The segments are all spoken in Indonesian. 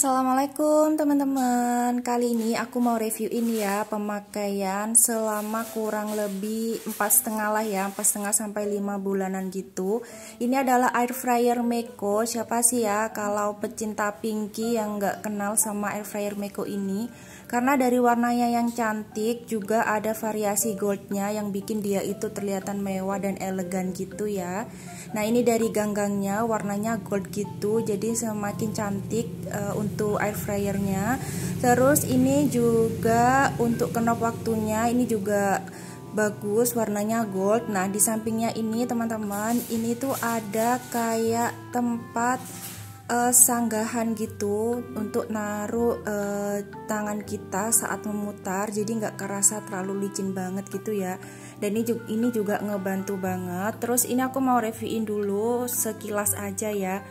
Assalamualaikum teman-teman. Kali ini aku mau review ini ya, pemakaian selama kurang lebih 4,5 lah ya, 4,5 sampai 5 bulanan gitu. Ini adalah air fryer Meko. Siapa sih ya kalau pecinta Pinky yang nggak kenal sama air fryer Meko ini? Karena dari warnanya yang cantik, juga ada variasi goldnya yang bikin dia itu terlihat mewah dan elegan gitu ya. Nah, ini dari ganggangnya warnanya gold gitu, jadi semakin cantik untuk air fryernya. Terus ini juga untuk knob waktunya, ini juga bagus, warnanya gold. Nah, di sampingnya ini teman-teman, ini tuh ada kayak tempat sanggahan gitu untuk naruh tangan kita saat memutar, jadi nggak kerasa terlalu licin banget gitu ya. Dan ini juga ngebantu banget. Terus ini aku mau reviewin dulu sekilas aja ya.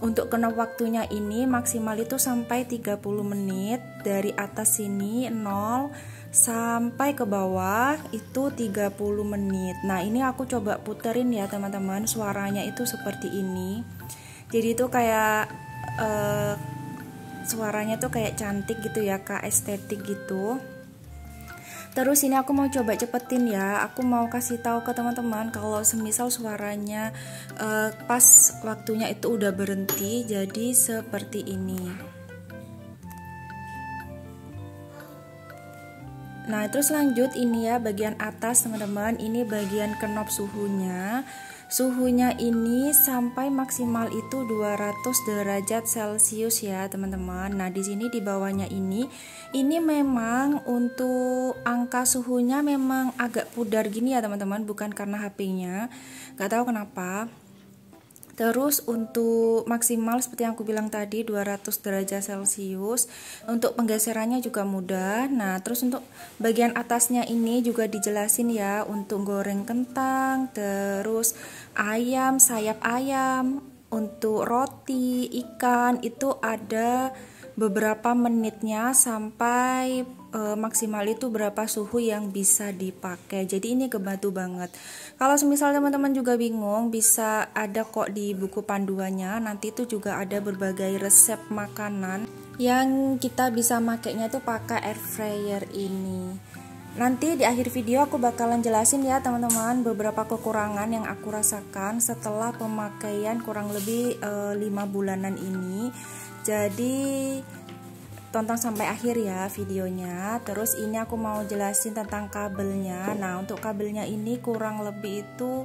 Untuk knob waktunya ini maksimal itu sampai 30 menit. Dari atas sini 0 sampai ke bawah itu 30 menit. Nah, ini aku coba puterin ya teman-teman. Suaranya itu seperti ini. Jadi itu kayak suaranya tuh kayak cantik gitu ya, Kak, estetik gitu. Terus ini aku mau coba cepetin ya. Aku mau kasih tahu ke teman-teman kalau semisal suaranya pas waktunya itu udah berhenti, jadi seperti ini. Nah, terus lanjut ini ya bagian atas teman-teman. Ini bagian knob suhunya. Suhunya ini sampai maksimal itu 200 derajat Celcius ya teman-teman. Nah, di sini di bawahnya ini memang untuk angka suhunya memang agak pudar gini ya teman-teman, bukan karena HP-nya. Gak tahu kenapa. Terus untuk maksimal seperti yang aku bilang tadi 200 derajat Celcius. Untuk penggeserannya juga mudah. Nah, terus untuk bagian atasnya ini juga dijelasin ya, untuk goreng kentang, terus ayam, sayap ayam, untuk roti, ikan itu ada beberapa menitnya sampai maksimal itu berapa suhu yang bisa dipakai. Jadi ini kebantu banget. Kalau semisal teman-teman juga bingung, bisa ada kok di buku panduannya. Nanti itu juga ada berbagai resep makanan yang kita bisa makainya itu pakai air fryer ini. Nanti di akhir video aku bakalan jelasin ya teman-teman beberapa kekurangan yang aku rasakan setelah pemakaian kurang lebih 5 bulanan ini. Jadi tonton sampai akhir ya videonya. Terus ini aku mau jelasin tentang kabelnya. Nah, untuk kabelnya ini kurang lebih itu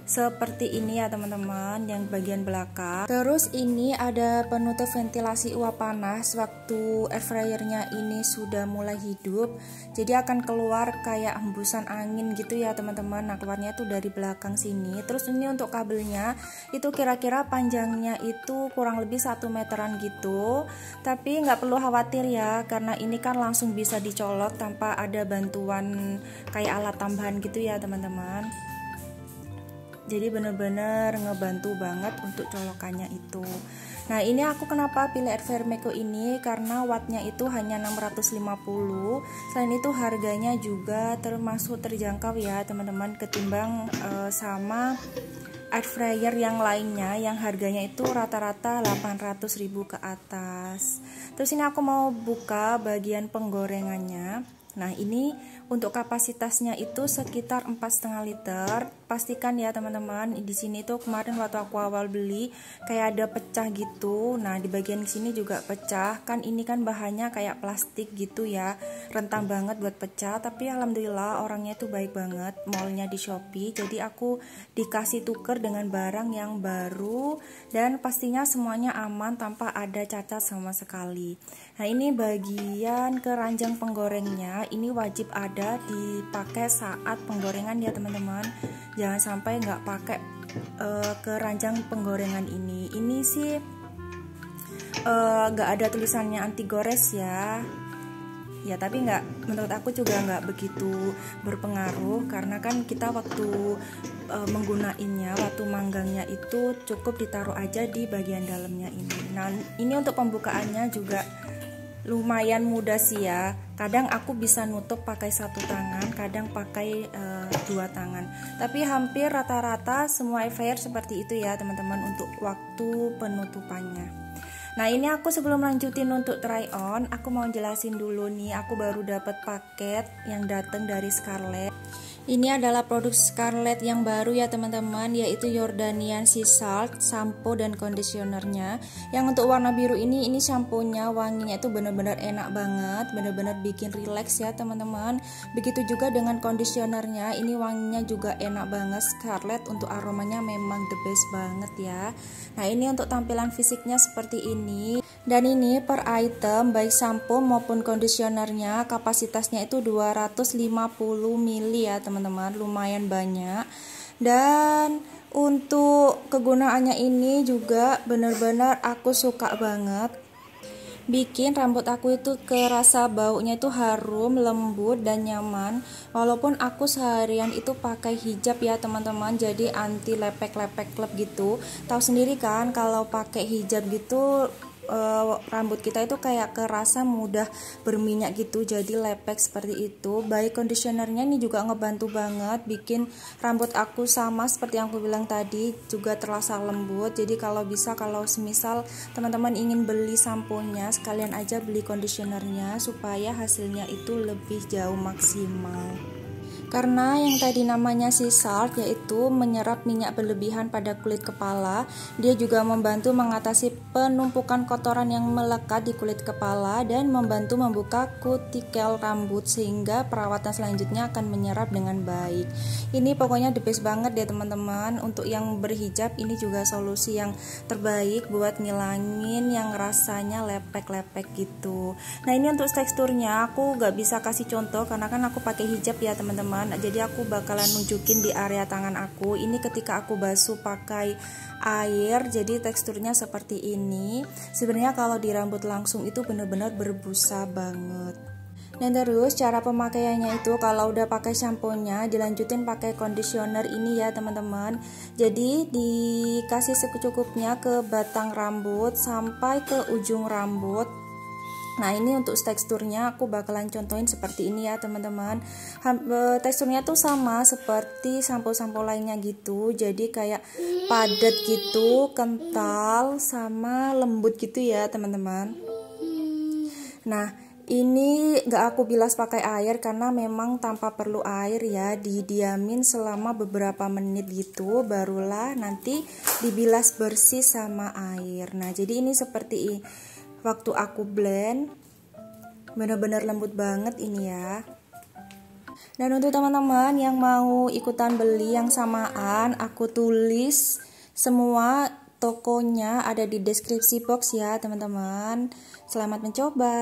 seperti ini ya teman-teman, yang bagian belakang. Terus ini ada penutup ventilasi uap panas waktu air fryernya ini sudah mulai hidup. Jadi akan keluar kayak hembusan angin gitu ya teman-teman. Nah, keluarnya itu dari belakang sini. Terus ini untuk kabelnya itu kira-kira panjangnya itu kurang lebih 1 meteran gitu. Tapi nggak perlu khawatir ya, karena ini kan langsung bisa dicolok tanpa ada bantuan kayak alat tambahan gitu ya teman-teman. Jadi bener-bener ngebantu banget untuk colokannya itu. Nah, ini aku kenapa pilih air fryer Meko ini, karena wattnya itu hanya 650. Selain itu harganya juga termasuk terjangkau ya teman-teman, ketimbang sama air fryer yang lainnya yang harganya itu rata-rata 800.000 ke atas. Terus ini aku mau buka bagian penggorengannya. Nah, ini untuk kapasitasnya itu sekitar 4,5 liter. Pastikan ya teman-teman, di sini tuh kemarin waktu aku awal beli kayak ada pecah gitu. Nah, di bagian sini juga pecah. Kan ini kan bahannya kayak plastik gitu ya, rentan banget buat pecah. Tapi alhamdulillah orangnya itu baik banget, mallnya di Shopee. Jadi aku dikasih tuker dengan barang yang baru dan pastinya semuanya aman tanpa ada cacat sama sekali. Nah, ini bagian keranjang penggorengnya. Ini wajib ada dipakai saat penggorengan ya teman-teman. Jangan sampai nggak pakai keranjang penggorengan ini. Ini sih nggak ada tulisannya anti gores ya. Ya, tapi menurut aku juga nggak begitu berpengaruh, karena kan kita waktu menggunainnya, waktu manggangnya itu cukup ditaruh aja di bagian dalamnya ini. Nah, ini untuk pembukaannya juga lumayan mudah sih ya. Kadang aku bisa nutup pakai 1 tangan, kadang pakai 2 tangan. Tapi hampir rata-rata semua air fryer seperti itu ya teman-teman untuk waktu penutupannya. Nah ini aku sebelum lanjutin untuk try on, aku mau jelasin dulu nih, aku baru dapat paket yang datang dari Scarlett. Ini adalah produk Scarlett yang baru ya teman-teman, yaitu Jordanian Sea Salt shampoo dan conditionernya. Yang untuk warna biru ini shampoonya wanginya itu benar-benar enak banget, benar-benar bikin relax ya teman-teman. Begitu juga dengan conditionernya, ini wanginya juga enak banget. Scarlett untuk aromanya memang the best banget ya. Nah ini untuk tampilan fisiknya seperti ini. Dan ini per item baik shampoo maupun conditionernya kapasitasnya itu 250 ml ya teman-teman, lumayan banyak. Dan untuk kegunaannya ini juga benar-benar aku suka banget, bikin rambut aku itu kerasa baunya itu harum, lembut dan nyaman. Walaupun aku seharian itu pakai hijab ya teman-teman, jadi anti lepek-lepek klep gitu. Tahu sendiri kan kalau pakai hijab gitu rambut kita itu kayak kerasa mudah berminyak gitu, jadi lepek seperti itu. Baik conditionernya ini juga ngebantu banget bikin rambut aku sama seperti yang aku bilang tadi, juga terasa lembut. Jadi kalau bisa, kalau semisal teman-teman ingin beli samponya, sekalian aja beli conditionernya supaya hasilnya itu lebih jauh maksimal. Karena yang tadi namanya sea salt, yaitu menyerap minyak berlebihan pada kulit kepala. Dia juga membantu mengatasi penumpukan kotoran yang melekat di kulit kepala dan membantu membuka kutikel rambut sehingga perawatan selanjutnya akan menyerap dengan baik. Ini pokoknya the best banget ya teman-teman. Untuk yang berhijab ini juga solusi yang terbaik buat ngilangin yang rasanya lepek-lepek gitu. Nah ini untuk teksturnya aku gak bisa kasih contoh karena kan aku pakai hijab ya teman-teman. Jadi aku bakalan nunjukin di area tangan aku. Ini ketika aku basuh pakai air, jadi teksturnya seperti ini. Sebenarnya kalau di rambut langsung itu benar-benar berbusa banget. Dan terus cara pemakaiannya itu kalau udah pakai shampoo-nya dilanjutin pakai conditioner ini ya teman-teman. Jadi dikasih secukupnya ke batang rambut sampai ke ujung rambut. Nah ini untuk teksturnya aku bakalan contohin seperti ini ya teman-teman. Teksturnya tuh sama seperti sampo-sampo lainnya gitu, jadi kayak padat gitu, kental sama lembut gitu ya teman-teman. Nah ini gak aku bilas pakai air karena memang tanpa perlu air ya, didiamin selama beberapa menit gitu, barulah nanti dibilas bersih sama air. Nah jadi ini seperti waktu aku blend bener-bener lembut banget ini ya. Dan untuk teman-teman yang mau ikutan beli yang samaan, aku tulis semua tokonya ada di deskripsi box ya teman-teman. Selamat mencoba.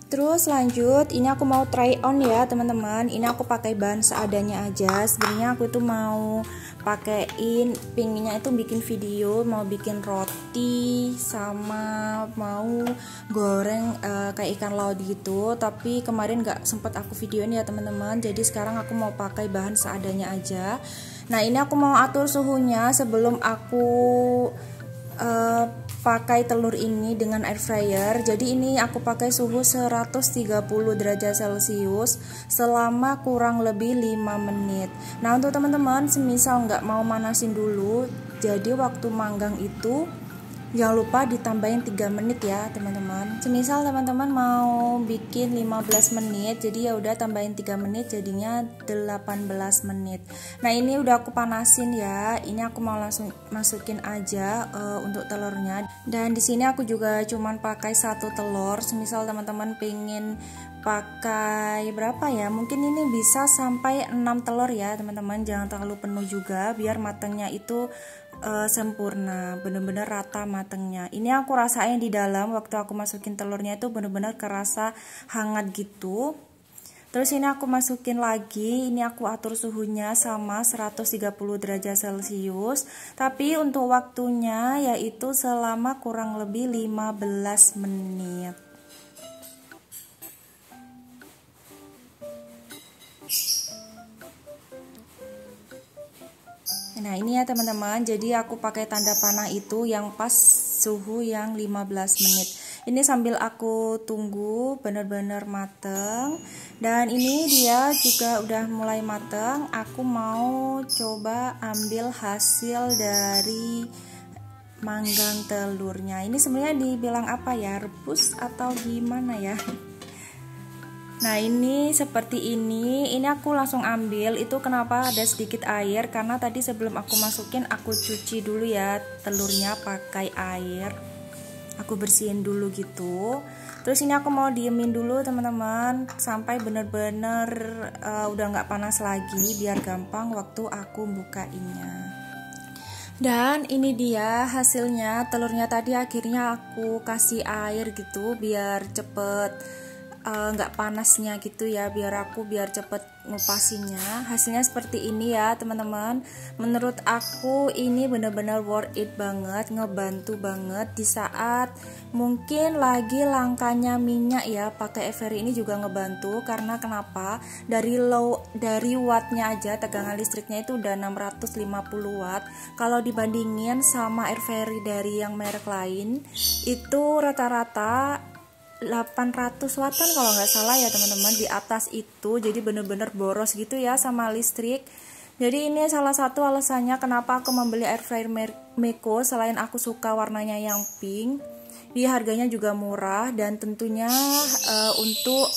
Terus lanjut, ini aku mau try on ya teman-teman. Ini aku pakai bahan seadanya aja. Sebenarnya aku tuh mau pakein, pinginnya itu bikin video, mau bikin roti sama mau goreng kayak ikan laut gitu. Tapi kemarin gak sempet aku videoin ya teman-teman. Jadi sekarang aku mau pakai bahan seadanya aja. Nah ini aku mau atur suhunya sebelum aku pakai telur ini dengan air fryer. Jadi ini aku pakai suhu 130 derajat Celcius selama kurang lebih 5 menit. Nah untuk teman-teman semisal nggak mau manasin dulu, jadi waktu manggang itu jangan lupa ditambahin 3 menit ya teman-teman. Semisal teman-teman mau bikin 15 menit, jadi ya udah tambahin 3 menit jadinya 18 menit. Nah ini udah aku panasin ya. Ini aku mau langsung masukin aja untuk telurnya. Dan di sini aku juga cuman pakai 1 telur. Semisal teman-teman pengen pakai berapa ya, mungkin ini bisa sampai 6 telur ya teman-teman. Jangan terlalu penuh juga biar matangnya itu sempurna, bener-bener rata matengnya. Ini aku rasain di dalam waktu aku masukin telurnya itu bener-bener kerasa hangat gitu. Terus ini aku masukin lagi, ini aku atur suhunya sama 130 derajat Celcius, tapi untuk waktunya yaitu selama kurang lebih 15 menit. Nah ini ya teman-teman, jadi aku pakai tanda panah itu yang pas suhu yang 15 menit. Ini sambil aku tunggu bener-bener mateng. Dan ini dia juga udah mulai mateng. Aku mau coba ambil hasil dari manggang telurnya. Ini sebenarnya dibilang apa ya, rebus atau gimana ya. Nah ini seperti ini aku langsung ambil. Itu kenapa ada sedikit air, karena tadi sebelum aku masukin aku cuci dulu ya telurnya pakai air, aku bersihin dulu gitu. Terus ini aku mau diemin dulu teman-teman sampai bener-bener udah nggak panas lagi, biar gampang waktu aku bukainnya. Dan ini dia hasilnya, telurnya tadi akhirnya aku kasih air gitu biar cepet nggak panasnya gitu ya, biar cepet ngupasinnya. Hasilnya seperti ini ya teman-teman. Menurut aku ini bener-bener worth it banget, ngebantu banget di saat mungkin lagi langkanya minyak ya. Pakai Every ini juga ngebantu, karena kenapa, dari wattnya aja, tegangan listriknya itu udah 650 watt. Kalau dibandingin sama Every dari yang merek lain itu rata-rata 800 wattan kalau nggak salah ya teman-teman, di atas itu. Jadi bener-bener boros gitu ya sama listrik. Jadi ini salah satu alasannya kenapa aku membeli air fryer Meko. Selain aku suka warnanya yang pink, dia harganya juga murah, dan tentunya untuk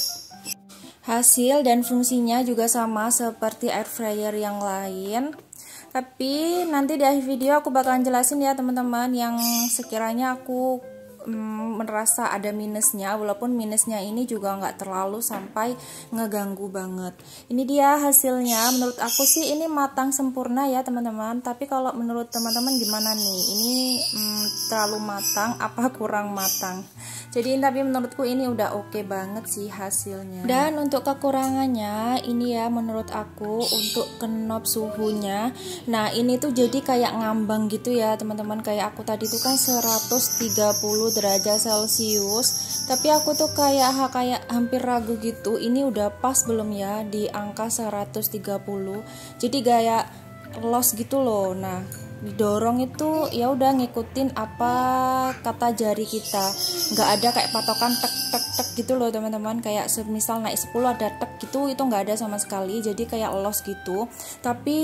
hasil dan fungsinya juga sama seperti air fryer yang lain. Tapi nanti di akhir video aku bakalan jelasin ya teman-teman yang sekiranya aku merasa ada minusnya, walaupun minusnya ini juga nggak terlalu sampai ngeganggu banget. Ini dia hasilnya. Menurut aku sih ini matang sempurna ya teman-teman, tapi kalau menurut teman-teman gimana nih, ini terlalu matang apa kurang matang? Jadi tapi menurutku ini udah oke banget sih hasilnya. Dan untuk kekurangannya ini ya, menurut aku untuk knob suhunya, nah ini tuh jadi kayak ngambang gitu ya teman-teman. Kayak aku tadi tuh kan 130 derajat Celcius, tapi aku tuh kayak hampir ragu gitu, ini udah pas belum ya di angka 130. Jadi kayak loss gitu loh. Nah didorong itu ya udah ngikutin apa kata jari kita, nggak ada kayak patokan tek tek tek gitu loh teman-teman. Kayak semisal naik 10 ada tek gitu, itu nggak ada sama sekali, jadi kayak loss gitu. Tapi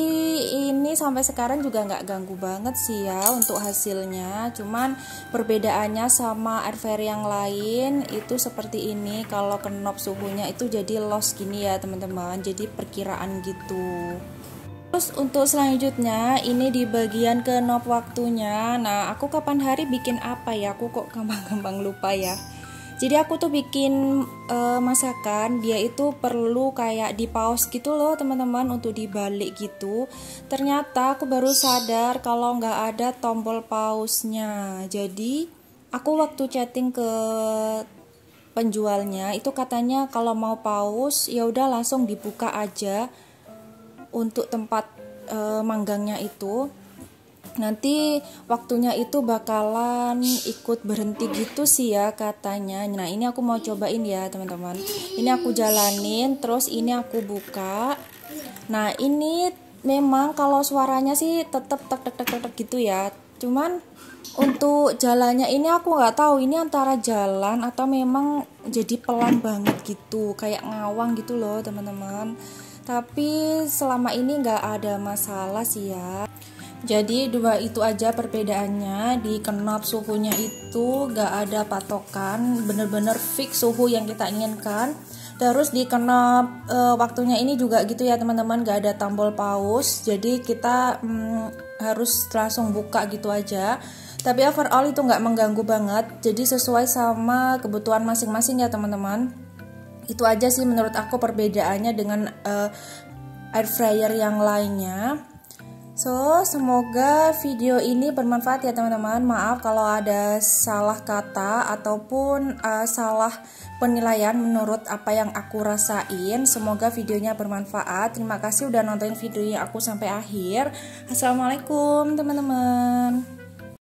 ini sampai sekarang juga nggak ganggu banget sih ya untuk hasilnya. Cuman perbedaannya sama air fryer yang lain itu seperti ini, kalau knob suhunya itu jadi loss gini ya teman-teman, jadi perkiraan gitu. Terus untuk selanjutnya ini di bagian knob waktunya. Nah aku kapan hari bikin apa ya, aku kok gampang-gampang lupa ya. Jadi aku tuh bikin masakan, dia itu perlu kayak di pause gitu loh teman-teman, untuk dibalik gitu. Ternyata aku baru sadar kalau nggak ada tombol pause-nya. Jadi aku waktu chatting ke penjualnya itu katanya kalau mau pause ya udah langsung dibuka aja untuk tempat manggangnya itu, nanti waktunya itu bakalan ikut berhenti gitu sih ya katanya. Nah ini aku mau cobain ya teman-teman, ini aku jalanin, terus ini aku buka. Nah ini memang kalau suaranya sih tetap tek tek tek tek gitu ya, cuman untuk jalannya ini aku nggak tahu ini antara jalan atau memang jadi pelan banget gitu, kayak ngawang gitu loh teman-teman. Tapi selama ini nggak ada masalah sih ya. Jadi dua itu aja perbedaannya. Di knob suhunya itu nggak ada patokan, bener-bener fix suhu yang kita inginkan. Terus di knob waktunya ini juga gitu ya teman-teman, nggak ada tombol pause. Jadi kita harus langsung buka gitu aja. Tapi overall itu nggak mengganggu banget. Jadi sesuai sama kebutuhan masing-masing ya teman-teman. Itu aja sih menurut aku perbedaannya dengan air fryer yang lainnya. So semoga video ini bermanfaat ya teman-teman. Maaf kalau ada salah kata ataupun salah penilaian menurut apa yang aku rasain. Semoga videonya bermanfaat. Terima kasih udah nonton videonya aku sampai akhir. Assalamualaikum teman-teman.